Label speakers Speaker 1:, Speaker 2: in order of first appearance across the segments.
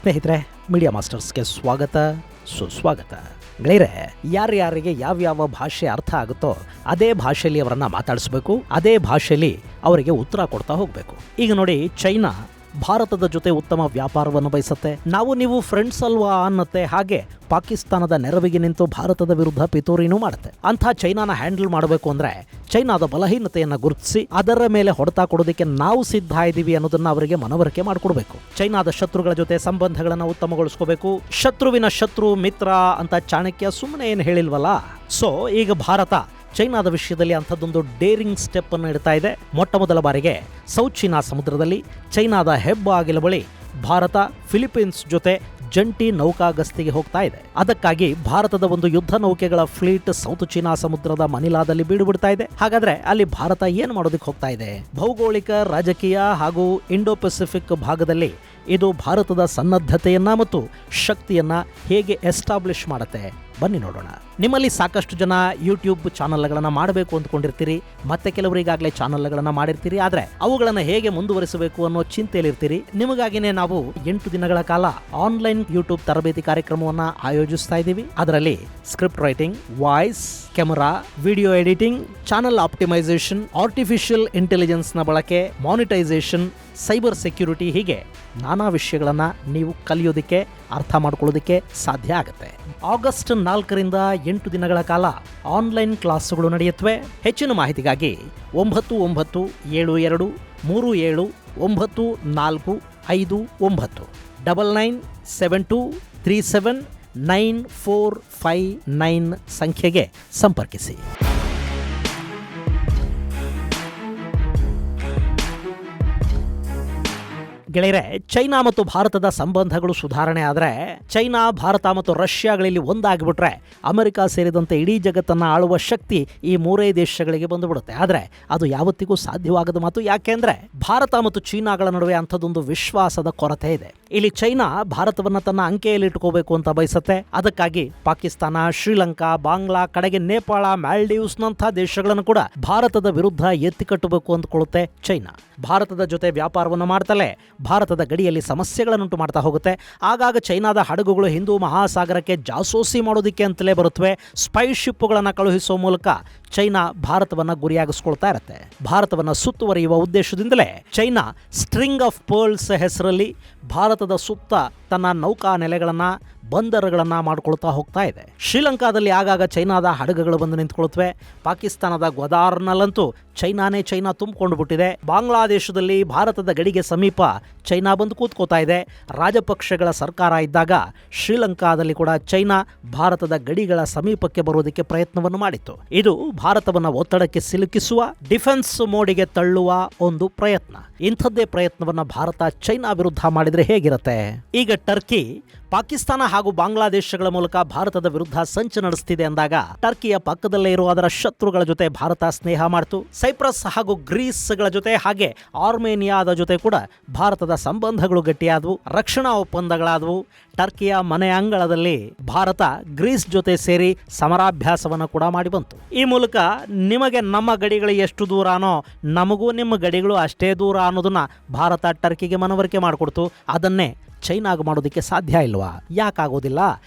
Speaker 1: ಸ್ನೇಹಿತರೆ, ಮೀಡಿಯಾ ಮಾಸ್ಟರ್ಸ್ಗೆ ಸ್ವಾಗತ ಸುಸ್ವಾಗತ. ಗೆಳೆಯರೆ, ಯಾರ್ಯಾರಿಗೆ ಯಾವ್ಯಾವ ಭಾಷೆ ಅರ್ಥ ಆಗುತ್ತೋ ಅದೇ ಭಾಷೆಯಲ್ಲಿ ಅವರನ್ನು ಮಾತಾಡಿಸ್ಬೇಕು, ಅದೇ ಭಾಷೆಯಲ್ಲಿ ಅವರಿಗೆ ಉತ್ತರ ಕೊಡ್ತಾ ಹೋಗಬೇಕು. ಈಗ ನೋಡಿ, ಚೈನಾ ಭಾರತದ ಜೊತೆ ಉತ್ತಮ ವ್ಯಾಪಾರವನ್ನು ಬಯಸುತ್ತೆ. ನಾವು ನೀವು ಫ್ರೆಂಡ್ಸ್ ಅಲ್ವಾ ಅನ್ನತ್ತೆ. ಹಾಗೆ ಪಾಕಿಸ್ತಾನದ ನೆರವಿಗೆ ನಿಂತು ಭಾರತದ ವಿರುದ್ಧ ಪಿತೂರಿನೂ ಮಾಡುತ್ತೆ. ಅಂಥ ಚೈನಾನ ಹ್ಯಾಂಡಲ್ ಮಾಡಬೇಕು ಅಂದ್ರೆ ಚೈನಾದ ಬಲಹೀನತೆಯನ್ನು ಗುರುತಿಸಿ ಅದರ ಮೇಲೆ ಹೊಡೆತ ಕೊಡೋದಕ್ಕೆ ನಾವು ಸಿದ್ಧ ಇದ್ದೀವಿ ಅನ್ನೋದನ್ನ ಅವರಿಗೆ ಮನವರಿಕೆ ಮಾಡಿಕೊಡ್ಬೇಕು. ಚೈನಾದ ಶತ್ರುಗಳ ಜೊತೆ ಸಂಬಂಧಗಳನ್ನು ಉತ್ತಮಗೊಳಿಸ್ಕೋಬೇಕು. ಶತ್ರುವಿನ ಶತ್ರು ಮಿತ್ರ ಅಂತ ಚಾಣಕ್ಯ ಸುಮ್ಮನೆ ಏನು ಹೇಳಿಲ್ವಲ್ಲ. ಸೊ ಈಗ ಭಾರತ ಚೈನಾದ ವಿಷಯದಲ್ಲಿ ಅಂಥದ್ದೊಂದು ಡೇರಿಂಗ್ ಸ್ಟೆಪ್ ಅನ್ನು ಇಡ್ತಾ ಇದೆ. ಮೊಟ್ಟ ಮೊದಲ ಬಾರಿಗೆ ಸೌತ್ ಚೀನಾ ಸಮುದ್ರದಲ್ಲಿ ಚೈನಾದ ಹೆಬ್ಬಾಗಿಲ ಬಳಿ ಭಾರತ ಫಿಲಿಪೀನ್ಸ್ ಜೊತೆ ಜಂಟಿ ನೌಕಾ ಗಸ್ತಿಗೆ ಹೋಗ್ತಾ ಇದೆ. ಅದಕ್ಕಾಗಿ ಭಾರತದ ಒಂದು ಯುದ್ಧ ನೌಕೆಗಳ ಫ್ಲೀಟ್ ಸೌತ್ ಚೀನಾ ಸಮುದ್ರದ ಮನಿಲಾದಲ್ಲಿ ಬೀಡುಬಿಡ್ತಾ ಇದೆ. ಹಾಗಾದ್ರೆ ಅಲ್ಲಿ ಭಾರತ ಏನು ಮಾಡೋದಕ್ಕೆ ಹೋಗ್ತಾ ಇದೆ? ಭೌಗೋಳಿಕ, ರಾಜಕೀಯ ಹಾಗೂ ಇಂಡೋ ಪೆಸಿಫಿಕ್ ಭಾಗದಲ್ಲಿ ಇದು ಭಾರತದ ಸನ್ನದ್ಧತೆಯನ್ನ ಮತ್ತು ಶಕ್ತಿಯನ್ನ ಹೇಗೆ ಎಸ್ಟಾಬ್ಲಿಷ್ ಮಾಡುತ್ತೆ ಬನ್ನಿ ನೋಡೋಣ. ನಿಮ್ಮಲ್ಲಿ ಸಾಕಷ್ಟು ಜನ ಯೂಟ್ಯೂಬ್ ಚಾನಲ್ಗಳನ್ನು ಮಾಡಬೇಕು ಅಂದ್ಕೊಂಡಿರ್ತೀರಿ, ಮತ್ತೆ ಕೆಲವರು ಈಗಾಗಲೇ ಚಾನಲ್ಗಳನ್ನು ಮಾಡಿರ್ತೀರಿ. ಆದರೆ ಅವುಗಳನ್ನು ಹೇಗೆ ಮುಂದುವರಿಸಬೇಕು ಅನ್ನೋ ಚಿಂತೆಯಲ್ಲಿರ್ತೀರಿ. ನಿಮಗಾಗಿನೇ ನಾವು 8 ದಿನಗಳ ಕಾಲ ಆನ್ಲೈನ್ ಯೂಟ್ಯೂಬ್ ತರಬೇತಿ ಕಾರ್ಯಕ್ರಮವನ್ನು ಆಯೋಜಿಸ್ತಾ ಇದ್ದೀವಿ. ಅದರಲ್ಲಿ script writing, voice, camera, video editing, channel optimisation, artificial ಇಂಟೆಲಿಜೆನ್ಸ್ನ ಬಳಕೆ, ಮಾನಿಟೈಸೇಷನ್, ಸೈಬರ್ ಸೆಕ್ಯೂರಿಟಿ, ಹೀಗೆ ನಾನಾ ವಿಷಯಗಳನ್ನ ನೀವು ಕಲಿಯೋದಕ್ಕೆ, ಅರ್ಥ ಮಾಡ್ಕೊಳ್ಳೋದಕ್ಕೆ ಸಾಧ್ಯ ಆಗುತ್ತೆ. ಆಗಸ್ಟ್ 4ರಿಂದ 8 ದಿನಗಳ ಕಾಲ ಆನ್ಲೈನ್ ಕ್ಲಾಸ್ಗಳು ನಡೆಯುತ್ತವೆ. ಹೆಚ್ಚಿನ ಮಾಹಿತಿಗಾಗಿ 9972379459 9972379459 ಸಂಖ್ಯೆಗೆ ಸಂಪರ್ಕಿಸಿ. ಗೆಳೆಯರೆ, ಚೈನಾ ಮತ್ತು ಭಾರತದ ಸಂಬಂಧಗಳು ಸುಧಾರಣೆ ಆದರೆ, ಚೈನಾ, ಭಾರತ ಮತ್ತು ರಷ್ಯಾಗಳಲ್ಲಿ ಒಂದಾಗಿಬಿಟ್ರೆ ಅಮೆರಿಕ ಸೇರಿದಂತೆ ಇಡೀ ಜಗತ್ತನ್ನು ಆಳುವ ಶಕ್ತಿ ಈ 3 ದೇಶಗಳಿಗೆ ಬಂದುಬಿಡುತ್ತೆ. ಆದರೆ ಅದು ಯಾವತ್ತಿಗೂ ಸಾಧ್ಯವಾಗದ ಮಾತು. ಯಾಕೆಂದ್ರೆ ಭಾರತ ಮತ್ತು ಚೀನಾಗಳ ನಡುವೆ ಅಂಥದ್ದೊಂದು ವಿಶ್ವಾಸದ ಕೊರತೆ ಇದೆ. ಇಲ್ಲಿ ಚೈನಾ ಭಾರತವನ್ನು ತನ್ನ ಅಂಕೆಯಲ್ಲಿ ಇಟ್ಕೋಬೇಕು ಅಂತ ಬಯಸುತ್ತೆ. ಅದಕ್ಕಾಗಿ ಪಾಕಿಸ್ತಾನ, ಶ್ರೀಲಂಕಾ, ಬಾಂಗ್ಲಾ, ಕಡೆಗೆ ನೇಪಾಳ, ಮಾಲ್ಡೀವ್ಸ್ನಂಥ ದೇಶಗಳನ್ನು ಕೂಡ ಭಾರತದ ವಿರುದ್ಧ ಎತ್ತಿಕಟ್ಟಬೇಕು ಅಂದ್ಕೊಳ್ಳುತ್ತೆ ಚೈನಾ. ಭಾರತದ ಜೊತೆ ವ್ಯಾಪಾರವನ್ನು ಮಾಡ್ತಲೇ ಭಾರತದ ಗಡಿಯಲ್ಲಿ ಸಮಸ್ಯೆಗಳನ್ನುಂಟು ಮಾಡ್ತಾ ಹೋಗುತ್ತೆ. ಆಗಾಗ ಚೈನಾದ ಹಡಗುಗಳು ಹಿಂದೂ ಮಹಾಸಾಗರಕ್ಕೆ ಜಾಸೂಸಿ ಮಾಡೋದಕ್ಕೆ ಅಂತಲೇ ಬರುತ್ತವೆ. ಸ್ಪೈ ಶಿಪ್ಗಳನ್ನು ಕಳುಹಿಸುವ ಮೂಲಕ ಚೈನಾ ಭಾರತವನ್ನು ಗುರಿಯಾಗಿಸ್ಕೊಳ್ತಾ ಇರುತ್ತೆ. ಭಾರತವನ್ನು ಸುತ್ತುವರಿಯುವ ಉದ್ದೇಶದಿಂದಲೇ ಚೈನಾ ಸ್ಟ್ರಿಂಗ್ ಆಫ್ ಪರ್ಲ್ಸ್ ಹೆಸರಲ್ಲಿ ಭಾರತದ ಸುತ್ತ ತನ್ನ ನೌಕಾ ನೆಲೆಗಳನ್ನು, ಬಂದರುಗಳನ್ನು ಮಾಡಿಕೊಳ್ತಾ ಹೋಗ್ತಾ ಇದೆ. ಶ್ರೀಲಂಕಾದಲ್ಲಿ ಆಗಾಗ ಚೈನಾದ ಹಡಗುಗಳು ಬಂದು ನಿಂತ್ಕೊಳ್ತವೆ. ಪಾಕಿಸ್ತಾನದ ಗ್ವಾದಾರ್ನಲ್ಲಂತೂ ಚೈನಾ ತುಂಬಿಕೊಂಡು ಬಿಟ್ಟಿದೆ. ಬಾಂಗ್ಲಾದೇಶದಲ್ಲಿ ಭಾರತದ ಗಡಿಗೆ ಸಮೀಪ ಚೈನಾ ಬಂದು ಕೂತ್ಕೋತಾ ಇದೆ. ರಾಜಪಕ್ಷಗಳ ಸರ್ಕಾರ ಇದ್ದಾಗ ಶ್ರೀಲಂಕಾದಲ್ಲಿ ಕೂಡ ಚೈನಾ ಭಾರತದ ಗಡಿಗಳ ಸಮೀಪಕ್ಕೆ ಬರೋದಕ್ಕೆ ಪ್ರಯತ್ನವನ್ನು ಮಾಡಿತ್ತು. ಇದು ಭಾರತವನ್ನು ಒತ್ತಡಕ್ಕೆ ಸಿಲುಕಿಸುವ, ಡಿಫೆನ್ಸ್ ಮೋಡಿಗೆ ತಳ್ಳುವ ಒಂದು ಪ್ರಯತ್ನ. ಇಂಥದ್ದೇ ಪ್ರಯತ್ನವನ್ನು ಭಾರತ ಚೈನಾ ವಿರುದ್ಧ ಮಾಡಿದ್ರೆ ಹೇಗಿರುತ್ತೆ? ಈಗ ಟರ್ಕಿ ಪಾಕಿಸ್ತಾನ ಹಾಗೂ ಬಾಂಗ್ಲಾದೇಶಗಳ ಮೂಲಕ ಭಾರತದ ವಿರುದ್ಧ ಸಂಚು ನಡೆಸುತ್ತಿದೆ ಅಂದಾಗ ಟರ್ಕಿಯ ಪಕ್ಕದಲ್ಲೇ ಇರುವ ಅದರ ಶತ್ರುಗಳ ಜೊತೆ ಭಾರತ ಸ್ನೇಹ ಮಾಡಿತು. ಸೈಪ್ರಸ್ ಹಾಗೂ ಗ್ರೀಸ್ಗಳ ಜೊತೆ, ಹಾಗೆ ಆರ್ಮೇನಿಯಾದ ಜೊತೆ ಕೂಡ ಭಾರತದ ಸಂಬಂಧಗಳು ಗಟ್ಟಿಯಾದವು. ರಕ್ಷಣಾ ಒಪ್ಪಂದಗಳಾದವು. ಟರ್ಕಿಯ ಮನೆ ಅಂಗಳದಲ್ಲಿ ಭಾರತ ಗ್ರೀಸ್ ಜೊತೆ ಸೇರಿ ಸಮರಾಭ್ಯಾಸವನ್ನು ಕೂಡ ಮಾಡಿ ಬಂತು. ಈ ಮೂಲಕ ನಿಮಗೆ ನಮ್ಮ ಗಡಿಗಳು ಎಷ್ಟು ದೂರನೋ ನಮಗೂ ನಿಮ್ಮ ಗಡಿಗಳು ಅಷ್ಟೇ ದೂರ ಅನ್ನೋದನ್ನ ಭಾರತ ಟರ್ಕಿಗೆ ಮನವರಿಕೆ ಮಾಡಿಕೊಡ್ತು. ಅದನ್ನೇ ಚೈನಾಗ ಮಾಡೋದಕ್ಕೆ ಸಾಧ್ಯ ಇಲ್ವಾ? ಯಾಕಾಗೋದಿಲ್ಲ?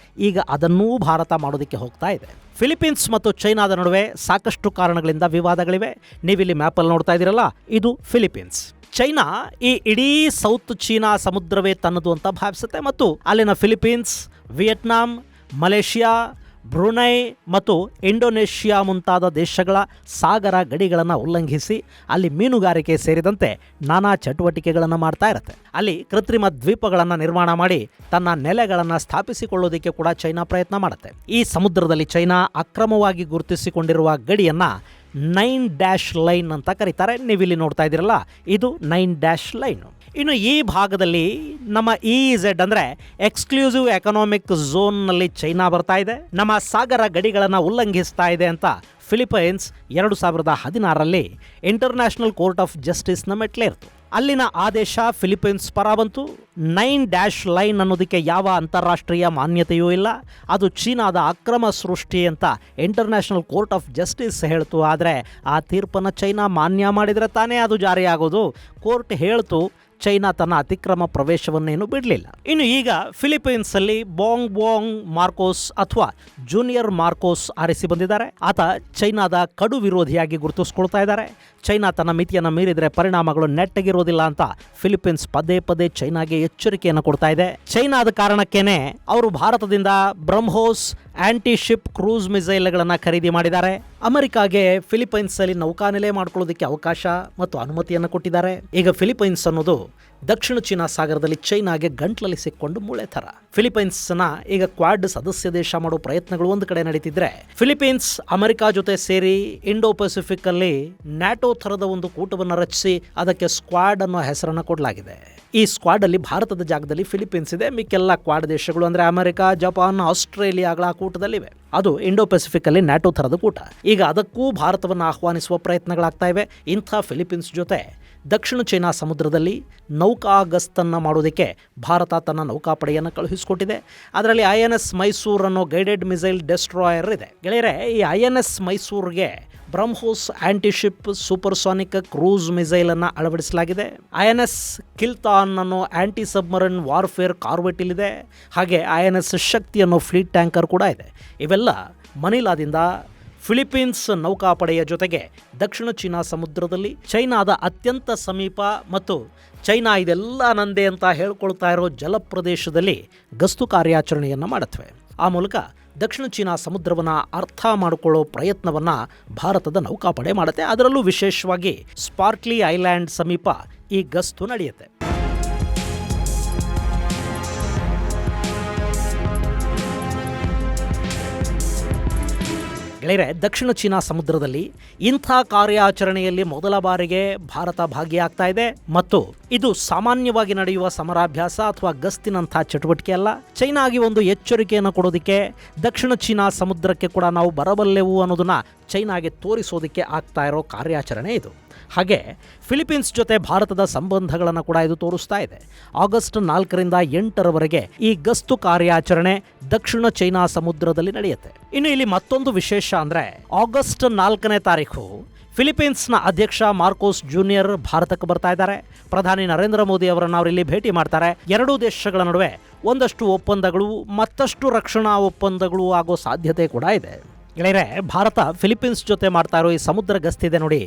Speaker 1: ಈಗ ಅದನ್ನೂ ಭಾರತ ಮಾಡೋದಕ್ಕೆ ಹೋಗ್ತಾ ಇದೆ. ಫಿಲಿಪೀನ್ಸ್ ಮತ್ತು ಚೈನಾದ ನಡುವೆ ಸಾಕಷ್ಟು ಕಾರಣಗಳಿಂದ ವಿವಾದಗಳಿವೆ. ನೀವಿಲ್ಲಿ ಮ್ಯಾಪಲ್ಲಿ ನೋಡ್ತಾ ಇದ್ದೀರಲ್ಲ, ಇದು ಫಿಲಿಪೀನ್ಸ್. ಚೈನಾ ಈ ಇಡೀ ಸೌತ್ ಚೀನಾ ಸಮುದ್ರವೇ ತನ್ನದು ಅಂತ ಭಾವಿಸುತ್ತೆ ಮತ್ತು ಅಲ್ಲಿನ ಫಿಲಿಪೀನ್ಸ್, ವಿಯೆಟ್ನಾಂ, ಮಲೇಷಿಯಾ, ಬ್ರುನೈ ಮತ್ತು ಇಂಡೋನೇಷ್ಯಾ ಮುಂತಾದ ದೇಶಗಳ ಸಾಗರ ಗಡಿಗಳನ್ನು ಉಲ್ಲಂಘಿಸಿ ಅಲ್ಲಿ ಮೀನುಗಾರಿಕೆ ಸೇರಿದಂತೆ ನಾನಾ ಚಟುವಟಿಕೆಗಳನ್ನು ಮಾಡ್ತಾ ಇರುತ್ತೆ. ಅಲ್ಲಿ ಕೃತ್ರಿಮ ದ್ವೀಪಗಳನ್ನು ನಿರ್ಮಾಣ ಮಾಡಿ ತನ್ನ ನೆಲೆಗಳನ್ನು ಸ್ಥಾಪಿಸಿಕೊಳ್ಳೋದಕ್ಕೆ ಕೂಡ ಚೈನಾ ಪ್ರಯತ್ನ ಮಾಡುತ್ತೆ. ಈ ಸಮುದ್ರದಲ್ಲಿ ಚೈನಾ ಅಕ್ರಮವಾಗಿ ಗುರುತಿಸಿಕೊಂಡಿರುವ ಗಡಿಯನ್ನು 9 ಲೈನ್ ಅಂತ ಕರೀತಾರೆ. ನೀವಿಲ್ಲಿ ನೋಡ್ತಾ ಇದ್ದೀರಲ್ಲ, ಇದು 9 ಲೈನ್. ಇನ್ನು ಈ ಭಾಗದಲ್ಲಿ ನಮ್ಮ EEZ ಅಂದರೆ ಎಕ್ಸ್ಕ್ಲೂಸಿವ್ ಎಕನಾಮಿಕ್ ಝೋನ್ನಲ್ಲಿ ಚೈನಾ ಬರ್ತಾ ಇದೆ. ನಮ್ಮ ಸಾಗರ ಗಡಿಗಳನ್ನು ಉಲ್ಲಂಘಿಸ್ತಾ ಇದೆ ಅಂತ ಫಿಲಿಪೈನ್ಸ್ 2016ರಲ್ಲಿ ಇಂಟರ್ನ್ಯಾಷನಲ್ ಕೋರ್ಟ್ ಆಫ್ ಜಸ್ಟಿಸ್ನ ಮೆಟ್ಲೇರ್ತು. ಅಲ್ಲಿನ ಆದೇಶ ಫಿಲಿಪೈನ್ಸ್ ಪರ ಬಂತು. 9 ಲೈನ್ ಅನ್ನೋದಕ್ಕೆ ಯಾವ ಅಂತಾರಾಷ್ಟ್ರೀಯ ಮಾನ್ಯತೆಯೂ ಇಲ್ಲ. ಅದು ಚೀನಾದ ಅಕ್ರಮ ಸೃಷ್ಟಿ ಅಂತ ಇಂಟರ್ನ್ಯಾಷನಲ್ ಕೋರ್ಟ್ ಆಫ್ ಜಸ್ಟಿಸ್ ಹೇಳ್ತು. ಆದರೆ ಆ ತೀರ್ಪನ್ನು ಚೈನಾ ಮಾನ್ಯ ಮಾಡಿದರೆ ತಾನೇ ಅದು ಜಾರಿಯಾಗೋದು. ಕೋರ್ಟ್ ಹೇಳ್ತು ಚೈನಾ ತನ್ನ ಅತಿಕ್ರಮ ಪ್ರವೇಶವನ್ನೇನು ಬಿಡಲಿಲ್ಲ. ಇನ್ನು ಈಗ ಫಿಲಿಪೈನ್ಸ್ ಅಲ್ಲಿ ಬಾಂಗ್ ಮಾರ್ಕೋಸ್ ಅಥವಾ ಜೂನಿಯರ್ ಮಾರ್ಕೋಸ್ ಆರಿಸಿ ಬಂದಿದ್ದಾರೆ. ಆತ ಚೈನಾದ ಕಡು ವಿರೋಧಿಯಾಗಿ ಗುರುತಿಸಿಕೊಳ್ತಾ ಇದ್ದಾರೆ. ಚೈನಾ ತನ್ನ ಮಿತಿಯನ್ನು ಮೀರಿದರೆ ಪರಿಣಾಮಗಳು ನೆಟ್ಟಗಿರೋದಿಲ್ಲ ಅಂತ ಫಿಲಿಪೈನ್ಸ್ ಪದೇ ಪದೇ ಚೈನಾಗೆ ಎಚ್ಚರಿಕೆಯನ್ನು ಕೊಡ್ತಾ ಇದೆ. ಚೈನಾದ ಕಾರಣಕ್ಕೇನೆ ಅವರು ಭಾರತದಿಂದ ಬ್ರಹ್ಮೋಸ್ ಆಂಟಿ ಶಿಪ್ ಕ್ರೂಸ್ ಮಿಸೈಲ್ಗಳನ್ನು ಖರೀದಿ ಮಾಡಿದ್ದಾರೆ. ಅಮೆರಿಕಾಗೆ ಫಿಲಿಪೈನ್ಸ್ ಅಲ್ಲಿ ನೌಕಾನೆಲೆ ಮಾಡ್ಕೊಳ್ಳೋದಕ್ಕೆ ಅವಕಾಶ ಮತ್ತು ಅನುಮತಿಯನ್ನು ಕೊಟ್ಟಿದ್ದಾರೆ. ಈಗ ಫಿಲಿಪೈನ್ಸ್ ಅನ್ನೋದು ದಕ್ಷಿಣ ಚೀನಾ ಸಾಗರದಲ್ಲಿ ಚೈನಾಗೆ ಗಂಟ್ಲಲ್ಲಿ ಸಿಕ್ಕೊಂಡು ಮೂಳೆ ಥರ. ಫಿಲಿಪೈನ್ಸ್ನ ಈಗ ಕ್ವಾಡ್ ಸದಸ್ಯ ದೇಶ ಮಾಡೋ ಪ್ರಯತ್ನಗಳು ಒಂದು ಕಡೆ ನಡೀತಿದ್ರೆ, ಫಿಲಿಪೈನ್ಸ್ ಅಮೆರಿಕ ಜೊತೆ ಸೇರಿ ಇಂಡೋ ಪೆಸಿಫಿಕ್ ಅಲ್ಲಿ ನ್ಯಾಟೋ ಥರದ ಒಂದು ಕೂಟವನ್ನು ರಚಿಸಿ ಅದಕ್ಕೆ ಸ್ಕ್ವಾಡ್ ಅನ್ನೋ ಹೆಸರನ್ನು ಕೊಡಲಾಗಿದೆ. ಈ ಸ್ಕ್ವಾಡ್ ಅಲ್ಲಿ ಭಾರತದ ಜಾಗದಲ್ಲಿ ಫಿಲಿಪೈನ್ಸ್ ಇದೆ. ಮಿಕ್ಕೆಲ್ಲ ಕ್ವಾಡ್ ದೇಶಗಳು ಅಂದ್ರೆ ಅಮೆರಿಕ, ಜಪಾನ್, ಆಸ್ಟ್ರೇಲಿಯಾಗಳ ಕೂಟದಲ್ಲಿವೆ. ಅದು ಇಂಡೋ ಪೆಸಿಫಿಕ್ ಅಲ್ಲಿ ನ್ಯಾಟೋ ಥರದ ಕೂಟ. ಈಗ ಅದಕ್ಕೂ ಭಾರತವನ್ನು ಆಹ್ವಾನಿಸುವ ಪ್ರಯತ್ನಗಳಾಗ್ತಾ ಇವೆ. ಇಂಥ ಫಿಲಿಪೈನ್ಸ್ ಜೊತೆ ದಕ್ಷಿಣ ಚೈನಾ ಸಮುದ್ರದಲ್ಲಿ ನೌಕಾ ಗಸ್ತನ್ನು ಮಾಡೋದಕ್ಕೆ ಭಾರತ ತನ್ನ ನೌಕಾಪಡೆಯನ್ನು ಕಳುಹಿಸಿಕೊಟ್ಟಿದೆ. ಅದರಲ್ಲಿ INS ಮೈಸೂರು ಅನ್ನೋ ಗೈಡೆಡ್ ಮಿಸೈಲ್ ಡೆಸ್ಟ್ರಾಯರ್ ಇದೆ. ಗೆಳೆಯರೆ, ಈ INS ಮೈಸೂರಿಗೆ ಬ್ರಹ್ಮೋಸ್ ಆಂಟಿಶಿಪ್ ಸೂಪರ್ಸಾನಿಕ್ ಕ್ರೂಸ್ ಮಿಸೈಲನ್ನು ಅಳವಡಿಸಲಾಗಿದೆ. INS ಕಿಲ್ತಾನ್ ಅನ್ನೋ ಆಂಟಿ ಸಬ್ಮರನ್ ವಾರ್ಫೇರ್ ಕಾರ್ವೆಟ್ ಇಲ್ಲಿದೆ. ಹಾಗೆ INS ಶಕ್ತಿ ಅನ್ನೋ ಫ್ಲೀಟ್ ಟ್ಯಾಂಕರ್ ಕೂಡ ಇದೆ. ಇವೆಲ್ಲ ಮನಿಲಾದಿಂದ ಫಿಲಿಪೀನ್ಸ್ ನೌಕಾಪಡೆಯ ಜೊತೆಗೆ ದಕ್ಷಿಣ ಚೀನಾ ಸಮುದ್ರದಲ್ಲಿ ಚೈನಾದ ಅತ್ಯಂತ ಸಮೀಪ ಮತ್ತು ಚೈನಾ ಇದೆಲ್ಲ ನಂದೆ ಅಂತ ಹೇಳ್ಕೊಳ್ತಾ ಇರೋ ಜಲಪ್ರದೇಶದಲ್ಲಿ ಗಸ್ತು ಕಾರ್ಯಾಚರಣೆಯನ್ನು ಮಾಡುತ್ತವೆ. ಆ ಮೂಲಕ ದಕ್ಷಿಣ ಚೀನಾ ಸಮುದ್ರವನ್ನು ಅರ್ಥ ಮಾಡಿಕೊಳ್ಳೋ ಪ್ರಯತ್ನವನ್ನು ಭಾರತದ ನೌಕಾಪಡೆ ಮಾಡುತ್ತೆ. ಅದರಲ್ಲೂ ವಿಶೇಷವಾಗಿ ಸ್ಪಾರ್ಕ್ಲಿ ಐಲ್ಯಾಂಡ್ ಸಮೀಪ ಈ ಗಸ್ತು ನಡೆಯುತ್ತೆ. ಗೆಳೆಯರೆ, ದಕ್ಷಿಣ ಚೀನಾ ಸಮುದ್ರದಲ್ಲಿ ಇಂಥ ಕಾರ್ಯಾಚರಣೆಯಲ್ಲಿ ಮೊದಲ ಬಾರಿಗೆ ಭಾರತ ಭಾಗಿಯಾಗ್ತಾ ಇದೆ ಮತ್ತು ಇದು ಸಾಮಾನ್ಯವಾಗಿ ನಡೆಯುವ ಸಮರಾಭ್ಯಾಸ ಅಥವಾ ಗಸ್ತಿನಂಥ ಚಟುವಟಿಕೆ ಅಲ್ಲ. ಚೈನಾಗೆ ಒಂದು ಎಚ್ಚರಿಕೆಯನ್ನು ಕೊಡೋದಕ್ಕೆ ದಕ್ಷಿಣ ಚೀನಾ ಸಮುದ್ರಕ್ಕೆ ಕೂಡ ನಾವು ಬರಬಲ್ಲೆವು ಅನ್ನೋದನ್ನ ಚೈನಾಗೆ ತೋರಿಸೋದಕ್ಕೆ ಆಗ್ತಾ ಇರೋ ಕಾರ್ಯಾಚರಣೆ ಇದು. ಹಾಗೆ ಫಿಲಿಪೀನ್ಸ್ ಜೊತೆ ಭಾರತದ ಸಂಬಂಧಗಳನ್ನು ಕೂಡ ಇದು ತೋರಿಸ್ತಾ ಇದೆ. ಆಗಸ್ಟ್ 4ರಿಂದ 8ರವರೆಗೆ ಈ ಗಸ್ತು ಕಾರ್ಯಾಚರಣೆ ದಕ್ಷಿಣ ಚೈನಾ ಸಮುದ್ರದಲ್ಲಿ ನಡೆಯುತ್ತೆ. ಇನ್ನು ಇಲ್ಲಿ ಮತ್ತೊಂದು ವಿಶೇಷ ಅಂದರೆ, ಆಗಸ್ಟ್ 4ನೇ ತಾರೀಕು ಫಿಲಿಪೀನ್ಸ್ನ ಅಧ್ಯಕ್ಷ ಮಾರ್ಕೋಸ್ ಜೂನಿಯರ್ ಭಾರತಕ್ಕೆ ಬರ್ತಾ ಇದ್ದಾರೆ. ಪ್ರಧಾನಿ ನರೇಂದ್ರ ಮೋದಿ ಅವರನ್ನು ಅವರಿಲ್ಲಿ ಭೇಟಿ ಮಾಡ್ತಾರೆ. ಎರಡೂ ದೇಶಗಳ ನಡುವೆ ಒಂದಷ್ಟು ಒಪ್ಪಂದಗಳು, ಮತ್ತಷ್ಟು ರಕ್ಷಣಾ ಒಪ್ಪಂದಗಳು ಆಗೋ ಸಾಧ್ಯತೆ ಕೂಡ ಇದೆ. ಗೆಳೆಯರೆ, ಭಾರತ ಫಿಲಿಪೀನ್ಸ್ ಜೊತೆ ಮಾಡ್ತಾ ಇರೋ ಈ ಸಮುದ್ರ ಗಸ್ತಿದೆ ನೋಡಿ,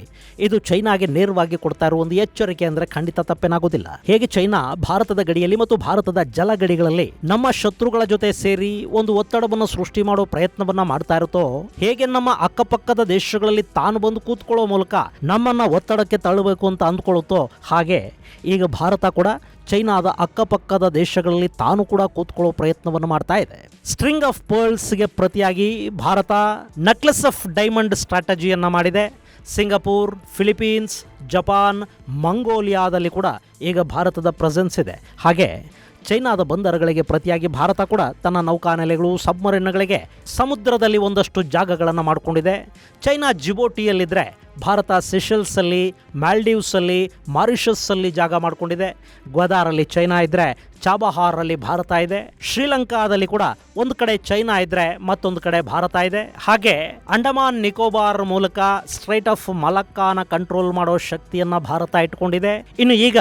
Speaker 1: ಇದು ಚೈನಾಗೆ ನೇರವಾಗಿ ಕೊಡ್ತಾ ಇರೋ ಒಂದು ಎಚ್ಚರಿಕೆ ಅಂದ್ರೆ ಖಂಡಿತ ತಪ್ಪೇನಾಗೋದಿಲ್ಲ. ಹೇಗೆ ಚೈನಾ ಭಾರತದ ಗಡಿಯಲ್ಲಿ ಮತ್ತು ಭಾರತದ ಜಲಗಡಿಗಳಲ್ಲಿ ನಮ್ಮ ಶತ್ರುಗಳ ಜೊತೆ ಸೇರಿ ಒಂದು ಒತ್ತಡವನ್ನು ಸೃಷ್ಟಿ ಮಾಡೋ ಪ್ರಯತ್ನವನ್ನ ಮಾಡ್ತಾ ಇರುತ್ತೋ, ಹೇಗೆ ನಮ್ಮ ಅಕ್ಕಪಕ್ಕದ ದೇಶಗಳಲ್ಲಿ ತಾನು ಬಂದು ಕೂತ್ಕೊಳ್ಳೋ ಮೂಲಕ ನಮ್ಮನ್ನ ಒತ್ತಡಕ್ಕೆ ತಳ್ಳಬೇಕು ಅಂತ ಅಂದ್ಕೊಳ್ಳುತ್ತೋ, ಹಾಗೆ ಈಗ ಭಾರತ ಕೂಡ ಚೈನಾದ ಅಕ್ಕಪಕ್ಕದ ದೇಶಗಳಲ್ಲಿ ತಾನು ಕೂಡ ಕೂತ್ಕೊಳ್ಳೋ ಪ್ರಯತ್ನವನ್ನು ಮಾಡ್ತಾ ಇದೆ. ಸ್ಟ್ರಿಂಗ್ ಆಫ್ ಪರ್ಲ್ಸ್ಗೆ ಪ್ರತಿಯಾಗಿ ಭಾರತ ನೆಕ್ಲೆಸ್ ಆಫ್ ಡೈಮಂಡ್ ಸ್ಟ್ರಾಟಜಿಯನ್ನು ಮಾಡಿದೆ. ಸಿಂಗಪೂರ್, ಫಿಲಿಪೀನ್ಸ್, ಜಪಾನ್, ಮಂಗೋಲಿಯಾದಲ್ಲಿ ಕೂಡ ಈಗ ಭಾರತದ ಪ್ರೆಸೆನ್ಸ್ ಇದೆ. ಹಾಗೆ ಚೈನಾದ ಬಂದರುಗಳಿಗೆ ಪ್ರತಿಯಾಗಿ ಭಾರತ ಕೂಡ ತನ್ನ ನೌಕಾನೆಲೆಗಳು, ಸಬ್ಮರಿನ್ಗಳಿಗೆ ಸಮುದ್ರದಲ್ಲಿ ಒಂದಷ್ಟು ಜಾಗಗಳನ್ನು ಮಾಡಿಕೊಂಡಿದೆ. ಚೈನಾ ಜಿಬೋಟಿಯಲ್ಲಿದ್ದರೆ ಭಾರತ ಸೆಷಲ್ಸಲ್ಲಿ, ಮಾಲ್ಡೀವ್ಸಲ್ಲಿ, ಮಾರಿಷಸ್ಸಲ್ಲಿ ಜಾಗ ಮಾಡಿಕೊಂಡಿದೆ. ಗ್ವಾದಾರಲ್ಲಿ ಚೈನಾ ಇದ್ದರೆ ಚಾಬಹಾರಲ್ಲಿ ಭಾರತ ಇದೆ. ಶ್ರೀಲಂಕಾದಲ್ಲಿ ಕೂಡ ಒಂದು ಕಡೆ ಚೈನಾ ಇದ್ದರೆ ಮತ್ತೊಂದು ಕಡೆ ಭಾರತ ಇದೆ. ಹಾಗೆ ಅಂಡಮಾನ್ ನಿಕೋಬಾರ್ ಮೂಲಕ ಸ್ಟ್ರೈಟ್ ಆಫ್ ಮಲಕ್ಕಾನ ಕಂಟ್ರೋಲ್ ಮಾಡೋ ಶಕ್ತಿಯನ್ನು ಭಾರತ ಇಟ್ಕೊಂಡಿದೆ. ಇನ್ನು ಈಗ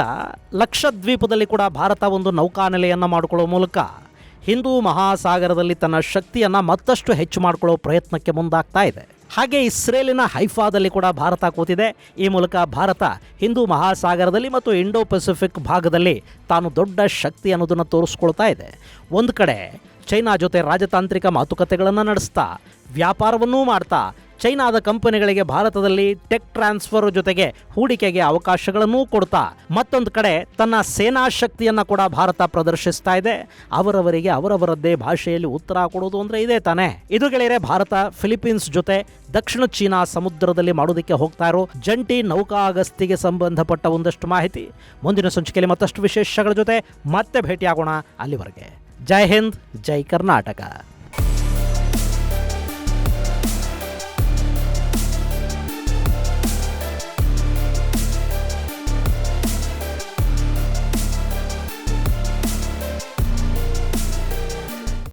Speaker 1: ಲಕ್ಷದ್ವೀಪದಲ್ಲಿ ಕೂಡ ಭಾರತ ಒಂದು ನೌಕಾನೆಲೆಯನ್ನು ಮಾಡಿಕೊಳ್ಳೋ ಮೂಲಕ ಹಿಂದೂ ಮಹಾಸಾಗರದಲ್ಲಿ ತನ್ನ ಶಕ್ತಿಯನ್ನು ಮತ್ತಷ್ಟು ಹೆಚ್ಚು ಮಾಡಿಕೊಳ್ಳೋ ಪ್ರಯತ್ನಕ್ಕೆ ಮುಂದಾಗ್ತಾ ಇದೆ. ಹಾಗೆ ಇಸ್ರೇಲಿನ ಹೈಫಾದಲ್ಲಿ ಕೂಡ ಭಾರತ ಕೂತಿದೆ. ಈ ಮೂಲಕ ಭಾರತ ಹಿಂದೂ ಮಹಾಸಾಗರದಲ್ಲಿ ಮತ್ತು ಇಂಡೋ ಪೆಸಿಫಿಕ್ ಭಾಗದಲ್ಲಿ ತಾನು ದೊಡ್ಡ ಶಕ್ತಿ ಅನ್ನೋದನ್ನು ತೋರಿಸ್ಕೊಳ್ತಾ ಇದೆ. ಒಂದು ಕಡೆ ಚೈನಾ ಜೊತೆ ರಾಜತಾಂತ್ರಿಕ ಮಾತುಕತೆಗಳನ್ನು ನಡೆಸ್ತಾ, ವ್ಯಾಪಾರವನ್ನೂ ಮಾಡ್ತಾ, ಚೈನಾದ ಕಂಪನಿಗಳಿಗೆ ಭಾರತದಲ್ಲಿ ಟೆಕ್ ಟ್ರಾನ್ಸ್ಫರ್ ಜೊತೆಗೆ ಹೂಡಿಕೆಗೆ ಅವಕಾಶಗಳನ್ನೂ ಕೊಡ್ತಾ, ಮತ್ತೊಂದು ಕಡೆ ತನ್ನ ಸೇನಾ ಶಕ್ತಿಯನ್ನು ಕೂಡ ಭಾರತ ಪ್ರದರ್ಶಿಸ್ತಾ ಇದೆ. ಅವರವರಿಗೆ ಅವರವರದ್ದೇ ಭಾಷೆಯಲ್ಲಿ ಉತ್ತರ ಕೊಡೋದು ಅಂದರೆ ಇದೇ ತಾನೇ. ಇದು ಗೆಳೆಯರೆ, ಭಾರತ ಫಿಲಿಪೀನ್ಸ್ ಜೊತೆ ದಕ್ಷಿಣ ಚೀನಾ ಸಮುದ್ರದಲ್ಲಿ ಮಾಡೋದಕ್ಕೆ ಹೋಗ್ತಾ ಇರೋ ಜಂಟಿ ನೌಕಾ ಗಸ್ತಿಗೆ ಸಂಬಂಧಪಟ್ಟ ಒಂದಷ್ಟು ಮಾಹಿತಿ. ಮುಂದಿನ ಸಂಚಿಕೆಯಲ್ಲಿ ಮತ್ತಷ್ಟು ವಿಶೇಷಗಳ ಜೊತೆ ಮತ್ತೆ ಭೇಟಿಯಾಗೋಣ. ಅಲ್ಲಿವರೆಗೆ ಜೈ ಹಿಂದ್, ಜೈ ಕರ್ನಾಟಕ.